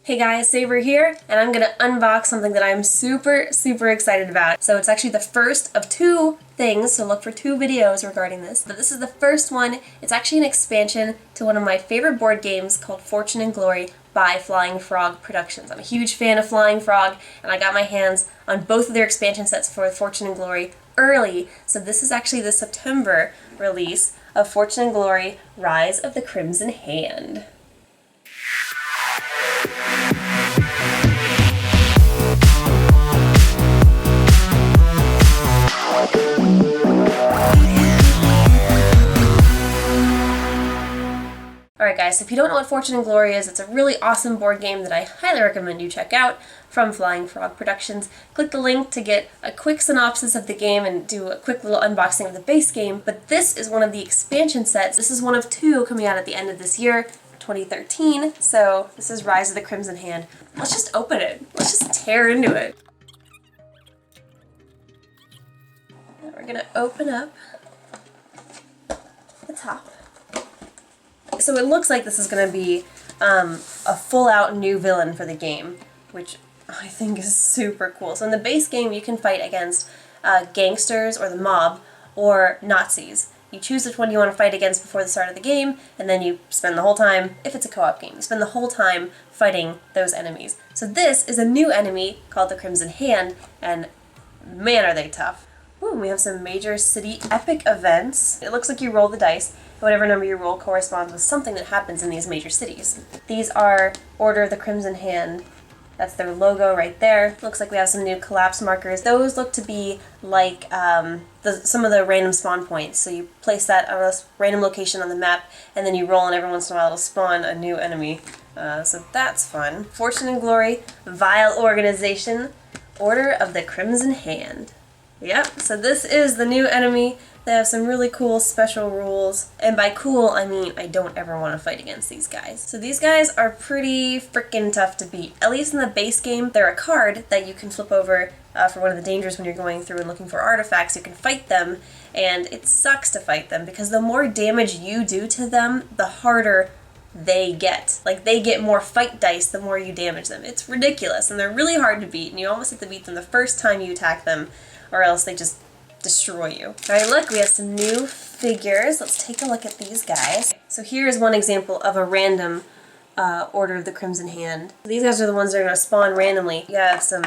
Hey guys, Sabre here, and I'm gonna unbox something that I'm super excited about. So it's actually the first of two things, so look for two videos regarding this. But this is the first one. It's actually an expansion to one of my favorite board games called Fortune and Glory by Flying Frog Productions. I'm a huge fan of Flying Frog, and I got my hands on both of their expansion sets for Fortune and Glory early. So this is actually the September release of Fortune and Glory Rise of the Crimson Hand. Alright guys, so if you don't know what Fortune and Glory is, it's a really awesome board game that I highly recommend you check out from Flying Frog Productions. Click the link to get a quick synopsis of the game and do a quick little unboxing of the base game, but this is one of the expansion sets. This is one of two coming out at the end of this year, 2013, so this is Rise of the Crimson Hand. Let's just open it. Let's just tear into it. And we're gonna open up the top. So it looks like this is going to be a full-out new villain for the game, which I think is super cool. So in the base game, you can fight against gangsters or the mob or Nazis. You choose which one you want to fight against before the start of the game, and then you spend the whole time, if it's a co-op game, you spend the whole time fighting those enemies. So this is a new enemy called the Crimson Hand, and man are they tough. Ooh, we have some major city epic events. It looks like you roll the dice. Whatever number you roll corresponds with something that happens in these major cities. These are Order of the Crimson Hand. That's their logo right there. Looks like we have some new collapse markers. Those look to be like some of the random spawn points. So you place that on a random location on the map, and then you roll, and every once in a while it'll spawn a new enemy. So that's fun. Fortune and Glory, Vile Organization, Order of the Crimson Hand. Yep, so this is the new enemy. They have some really cool special rules, and by cool I mean I don't ever want to fight against these guys. So these guys are pretty freaking tough to beat. At least in the base game, they're a card that you can flip over for one of the dangers when you're going through and looking for artifacts. You can fight them, and it sucks to fight them because the more damage you do to them, the harder they get. Like, they get more fight dice the more you damage them. It's ridiculous, and they're really hard to beat, and you almost have to beat them the first time you attack them, or else they just destroy you. Alright, look, we have some new figures. Let's take a look at these guys. So here's one example of a random Order of the Crimson Hand. These guys are the ones that are going to spawn randomly. You have some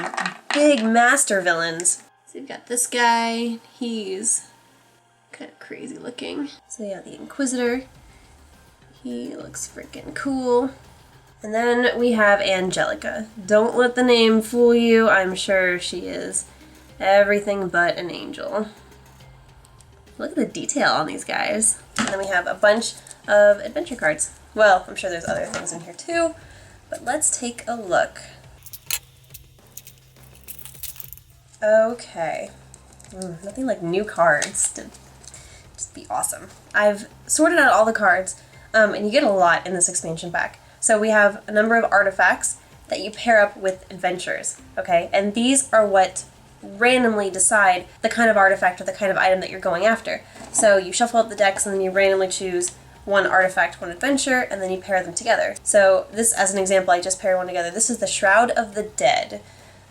big master villains. So you've got this guy. He's kind of crazy looking. So yeah, the Inquisitor. He looks freaking cool. And then we have Angelica. Don't let the name fool you. I'm sure she is everything but an angel. Look at the detail on these guys. And then we have a bunch of adventure cards. Well, I'm sure there's other things in here too, but let's take a look. Okay. Nothing like new cards to just be awesome. I've sorted out all the cards, and you get a lot in this expansion pack. So we have a number of artifacts that you pair up with adventures, okay? And these are what randomly decide the kind of artifact or the kind of item that you're going after. So you shuffle up the decks and then you randomly choose one artifact, one adventure, and then you pair them together. So this, as an example, I just paired one together. This is the Shroud of the Dead,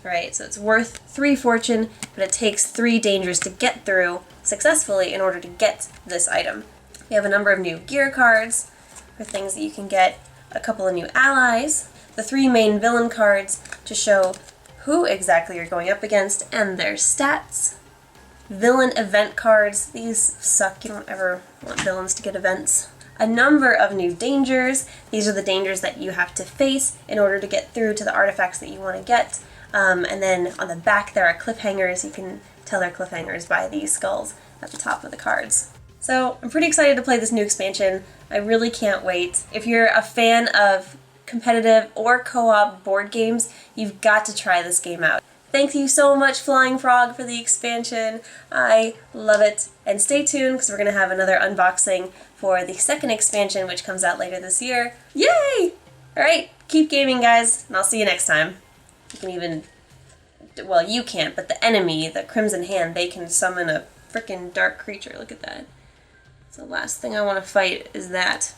right? So it's worth 3 fortune, but it takes 3 dangers to get through successfully in order to get this item. We have a number of new gear cards for things that you can get, a couple of new allies, the 3 main villain cards to show who exactly you're going up against, and their stats. Villain event cards. These suck. You don't ever want villains to get events. A number of new dangers. These are the dangers that you have to face in order to get through to the artifacts that you want to get. And then on the back there are cliffhangers. You can tell they're cliffhangers by these skulls at the top of the cards. So I'm pretty excited to play this new expansion. I really can't wait. If you're a fan of competitive or co-op board games, you've got to try this game out. Thank you so much, Flying Frog, for the expansion. I love it. And stay tuned because we're going to have another unboxing for the second expansion, which comes out later this year. Yay! Alright, keep gaming, guys, and I'll see you next time. You can even, well, you can't, but the enemy, the Crimson Hand, they can summon a freaking dark creature. Look at that. So the last thing I want to fight is that.